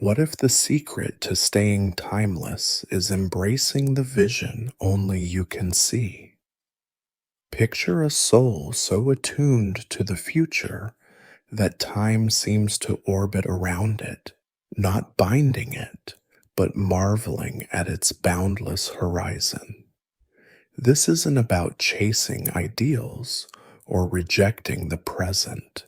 What if the secret to staying timeless is embracing the vision only you can see? Picture a soul so attuned to the future that time seems to orbit around it, not binding it, but marveling at its boundless horizon. This isn't about chasing ideals or rejecting the present.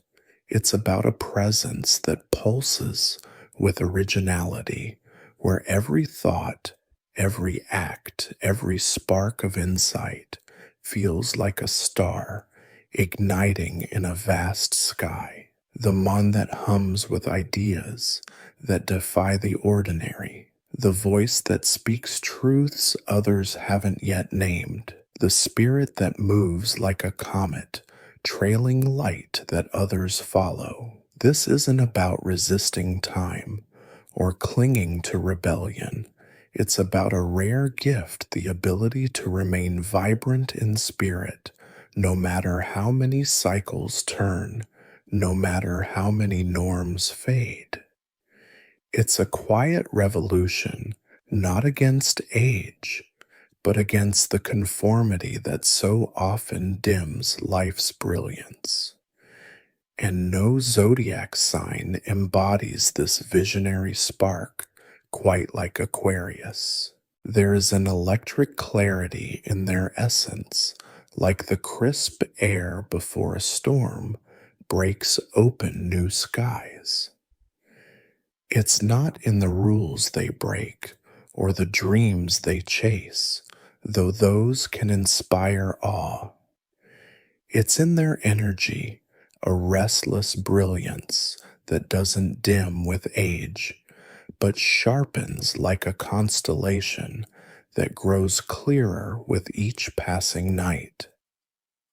It's about a presence that pulses with originality, where every thought, every act, every spark of insight feels like a star igniting in a vast sky. The one that hums with ideas that defy the ordinary, the voice that speaks truths others haven't yet named, the spirit that moves like a comet, trailing light that others follow. This isn't about resisting time or clinging to rebellion. It's about a rare gift, the ability to remain vibrant in spirit, no matter how many cycles turn, no matter how many norms fade. It's a quiet revolution, not against age, but against the conformity that so often dims life's brilliance. And no zodiac sign embodies this visionary spark quite like Aquarius. There is an electric clarity in their essence, like the crisp air before a storm breaks open new skies. It's not in the rules they break or the dreams they chase, though those can inspire awe. It's in their energy, a restless brilliance that doesn't dim with age, but sharpens like a constellation that grows clearer with each passing night.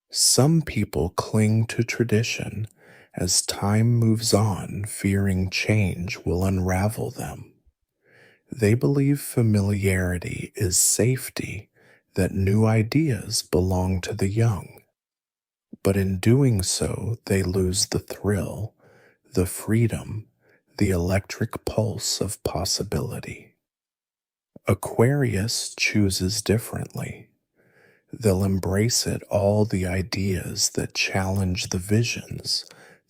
Some people cling to tradition as time moves on, fearing change will unravel them. They believe familiarity is safety, that new ideas belong to the young. But in doing so, they lose the thrill, the freedom, the electric pulse of possibility. Aquarius chooses differently. They'll embrace it all, the ideas that challenge the visions,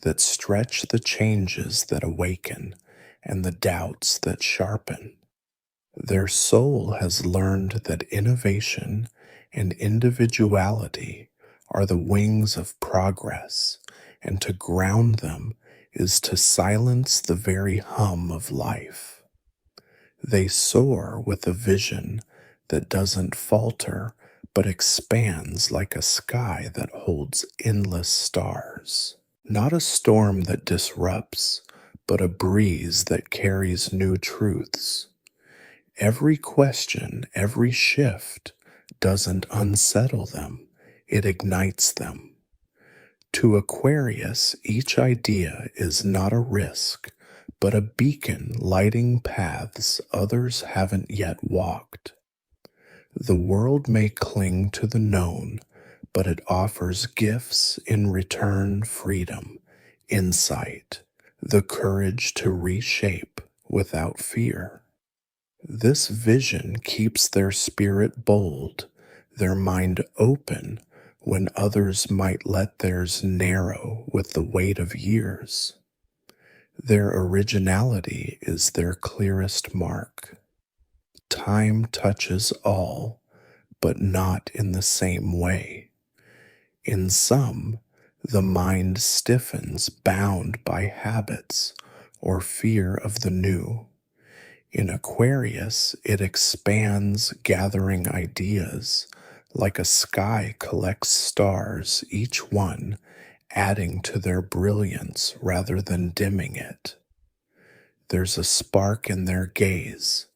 that stretch the changes that awaken, and the doubts that sharpen. Their soul has learned that innovation and individuality are the wings of progress, and to ground them is to silence the very hum of life. They soar with a vision that doesn't falter but expands like a sky that holds endless stars. Not a storm that disrupts, but a breeze that carries new truths. Every question, every shift doesn't unsettle them, it ignites them. To Aquarius, each idea is not a risk, but a beacon lighting paths others haven't yet walked. The world may cling to the known, but it offers gifts in return: freedom, insight, the courage to reshape without fear. This vision keeps their spirit bold, their mind open when others might let theirs narrow with the weight of years. Their originality is their clearest mark. Time touches all, but not in the same way. In some, the mind stiffens, bound by habits or fear of the new. In Aquarius, it expands, gathering ideas, like a sky collects stars, each one adding to their brilliance rather than dimming it. There's a spark in their gaze,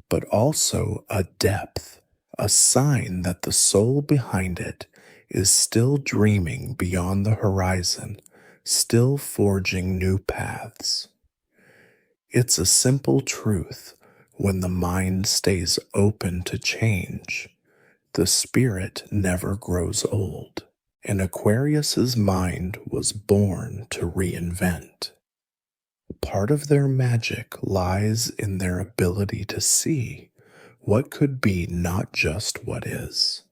but also a depth, a sign that the soul behind it is still dreaming beyond the horizon, still forging new paths. It's a simple truth: when the mind stays open to change, the spirit never grows old. And Aquarius's mind was born to reinvent. Part of their magic lies in their ability to see what could be, not just what is.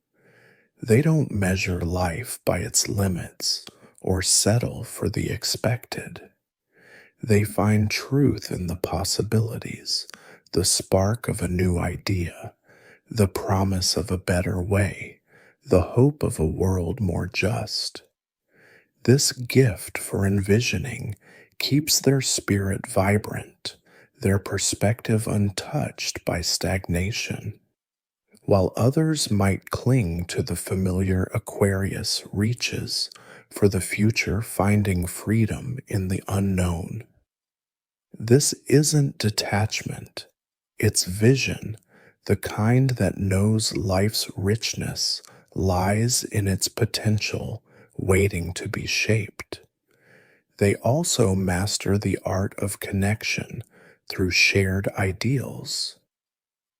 They don't measure life by its limits or settle for the expected. They find truth in the possibilities, the spark of a new idea, the promise of a better way, the hope of a world more just. This gift for envisioning keeps their spirit vibrant, their perspective untouched by stagnation. While others might cling to the familiar Aquarius reaches for the future, finding freedom in the unknown. This isn't detachment, it's vision, the kind that knows life's richness lies in its potential, waiting to be shaped. They also master the art of connection through shared ideals.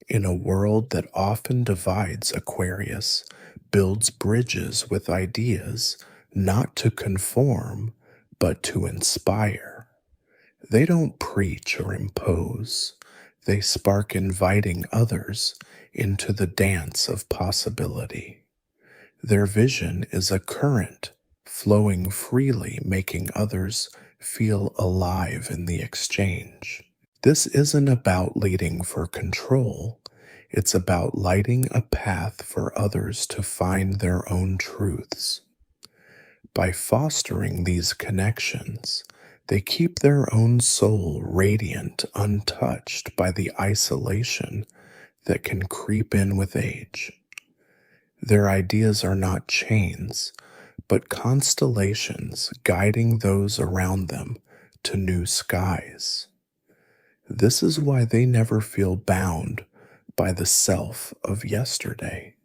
In a world that often divides, Aquarius builds bridges with ideas, not to conform, but to inspire. They don't preach or impose. They spark, inviting others into the dance of possibility. Their vision is a current, flowing freely, making others feel alive in the exchange. This isn't about leading for control. It's about lighting a path for others to find their own truths. By fostering these connections, they keep their own soul radiant, untouched by the isolation that can creep in with age. Their ideas are not chains, but constellations guiding those around them to new skies. This is why they never feel bound by the self of yesterday.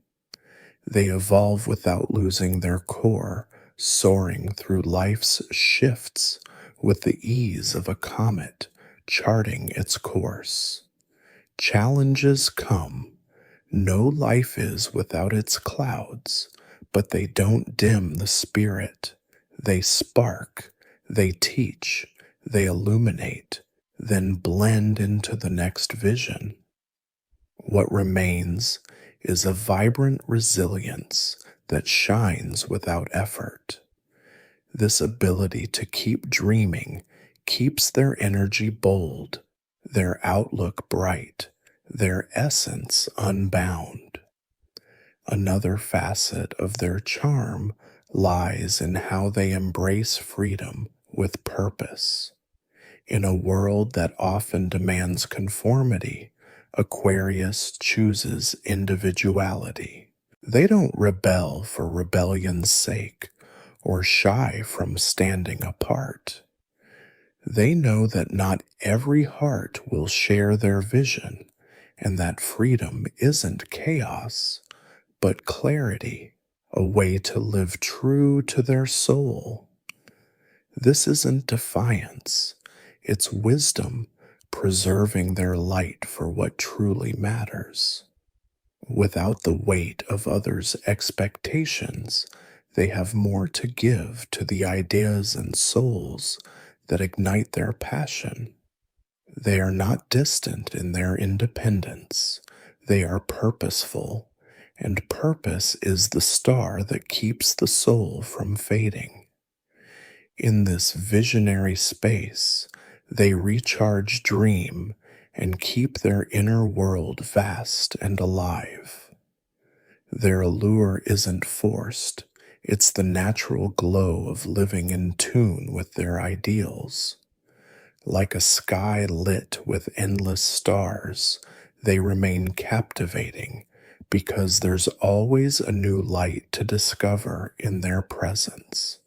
They evolve without losing their core, soaring through life's shifts with the ease of a comet charting its course. Challenges come. No life is without its clouds, but they don't dim the spirit. They spark, they teach, they illuminate, then blend into the next vision. What remains is a vibrant resilience that shines without effort. This ability to keep dreaming keeps their energy bold, their outlook bright, their essence unbound. Another facet of their charm lies in how they embrace freedom with purpose. In a world that often demands conformity, Aquarius chooses individuality. They don't rebel for rebellion's sake or shy from standing apart. They know that not every heart will share their vision, and that freedom isn't chaos, but clarity, a way to live true to their soul. This isn't defiance, it's wisdom, preserving their light for what truly matters. Without the weight of others' expectations, they have more to give to the ideas and souls that ignite their passion. They are not distant in their independence. They are purposeful, and purpose is the star that keeps the soul from fading. In this visionary space, they recharge dream and keep their inner world vast and alive. Their allure isn't forced, it's the natural glow of living in tune with their ideals. Like a sky lit with endless stars, they remain captivating because there's always a new light to discover in their presence.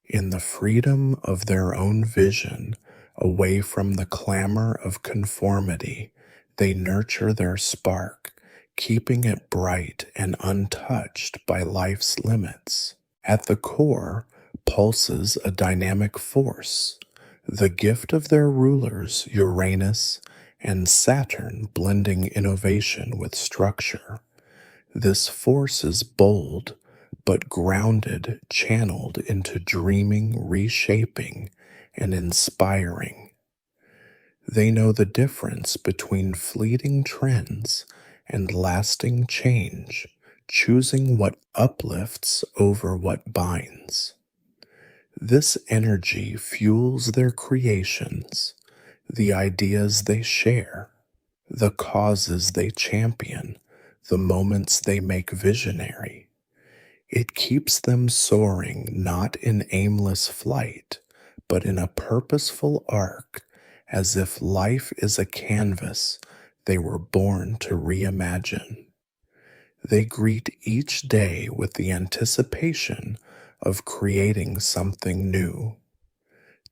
In the freedom of their own vision, away from the clamor of conformity, they nurture their spark, keeping it bright and untouched by life's limits. At the core pulses a dynamic force, the gift of their rulers, Uranus and Saturn, blending innovation with structure. This force is bold, but grounded, channeled into dreaming, reshaping, and inspiring. They know the difference between fleeting trends and lasting change, choosing what uplifts over what binds. This energy fuels their creations, the ideas they share, the causes they champion, the moments they make visionary. It keeps them soaring not in aimless flight, but in a purposeful arc, as if life is a canvas they were born to reimagine. They greet each day with the anticipation of creating something new.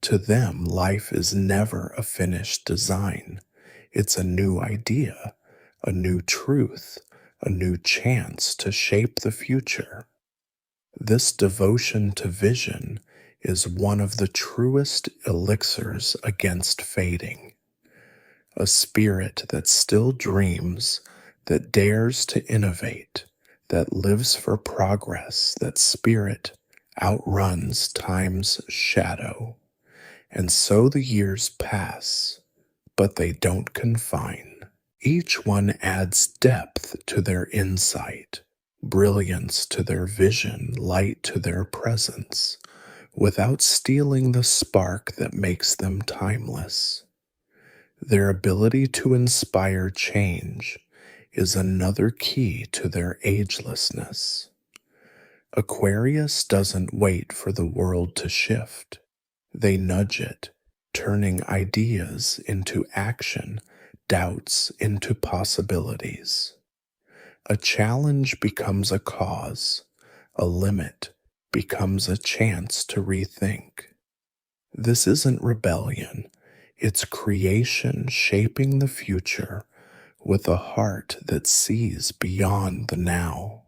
To them, life is never a finished design. It's a new idea, a new truth, a new chance to shape the future. This devotion to vision is one of the truest elixirs against fading. A spirit that still dreams, that dares to innovate, that lives for progress, that spirit outruns time's shadow. And so the years pass, but they don't confine. Each one adds depth to their insight, brilliance to their vision, light to their presence, without stealing the spark that makes them timeless. Their ability to inspire change is another key to their agelessness. Aquarius doesn't wait for the world to shift. They nudge it, turning ideas into action, doubts into possibilities. A challenge becomes a cause, a limit becomes a chance to rethink. This isn't rebellion, it's creation shaping the future with a heart that sees beyond the now.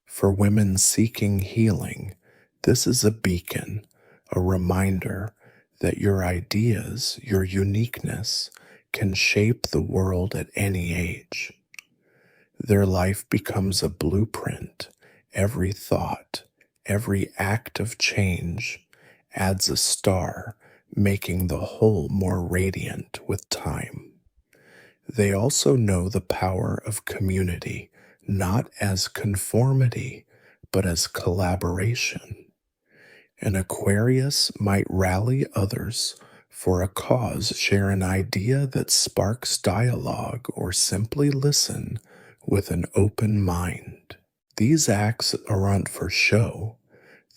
For women seeking healing, this is a beacon, a reminder that your ideas, your uniqueness, can shape the world at any age. Their life becomes a blueprint. Every thought, every act of change adds a star, making the whole more radiant with time. They also know the power of community, not as conformity, but as collaboration. An Aquarius might rally others for a cause, share an idea that sparks dialogue, or simply listen with an open mind. These acts aren't for show,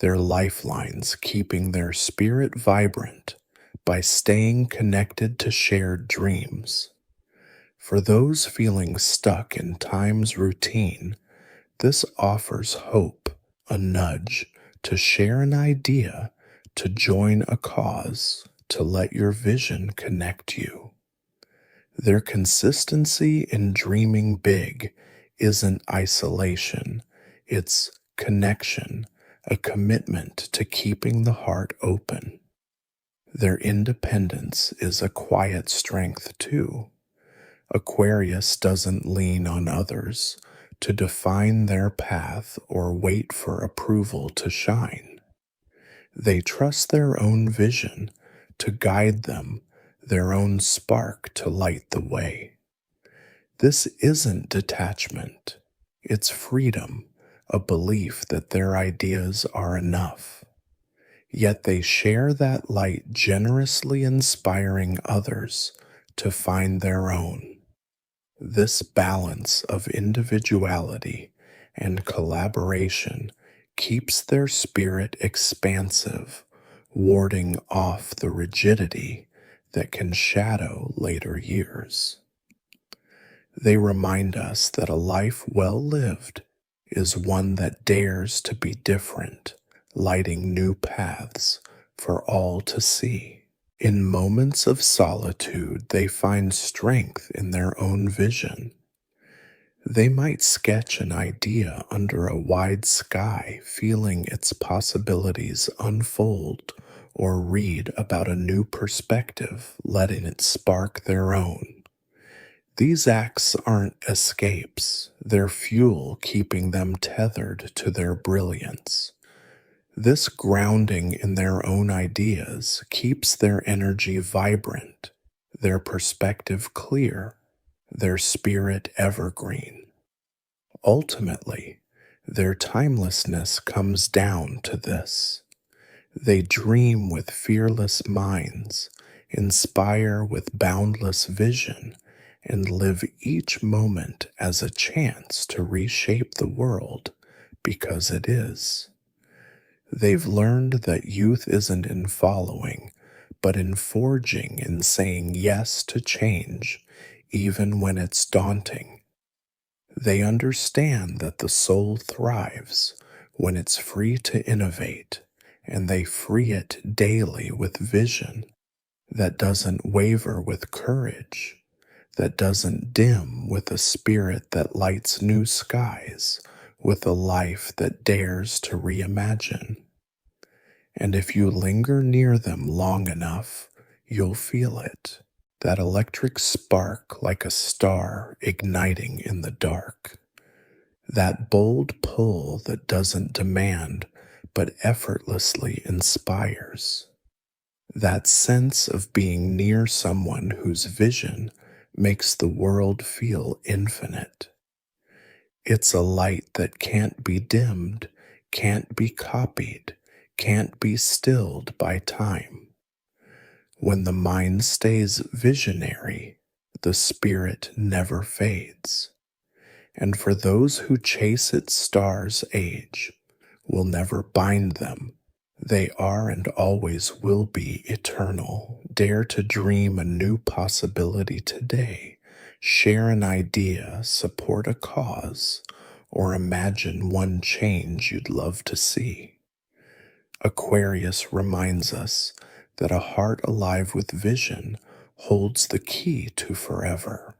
they're lifelines keeping their spirit vibrant by staying connected to shared dreams. For those feeling stuck in time's routine, this offers hope, a nudge to share an idea, to join a cause, to let your vision connect you. Their consistency in dreaming big isn't isolation, it's connection, a commitment to keeping the heart open. Their independence is a quiet strength too. Aquarius doesn't lean on others to define their path or wait for approval to shine. They trust their own vision to guide them, their own spark to light the way. This isn't detachment, it's freedom, a belief that their ideas are enough. Yet they share that light, generously inspiring others to find their own. This balance of individuality and collaboration keeps their spirit expansive, warding off the rigidity that can shadow later years. They remind us that a life well lived is one that dares to be different, lighting new paths for all to see. In moments of solitude, they find strength in their own vision. They might sketch an idea under a wide sky, feeling its possibilities unfold, or read about a new perspective, letting it spark their own. These acts aren't escapes, they're fuel keeping them tethered to their brilliance. This grounding in their own ideas keeps their energy vibrant. their perspective clear, their spirit evergreen. Ultimately, their timelessness comes down to this. They dream with fearless minds, inspire with boundless vision, and live each moment as a chance to reshape the world because it is. They've learned that youth isn't in following, but in forging and saying yes to change, even when it's daunting. They understand that the soul thrives when it's free to innovate, and they free it daily with vision that doesn't waver with courage, that doesn't dim with a spirit that lights new skies, with a life that dares to reimagine. And if you linger near them long enough, you'll feel it, that electric spark like a star igniting in the dark. That bold pull that doesn't demand but effortlessly inspires. That sense of being near someone whose vision makes the world feel infinite. It's a light that can't be dimmed, can't be copied, can't be stilled by time. When the mind stays visionary, the spirit never fades. And for those who chase its stars, age will never bind them. They are and always will be eternal. Dare to dream a new possibility today. Share an idea, support a cause, or imagine one change you'd love to see. Aquarius reminds us that a heart alive with vision holds the key to forever.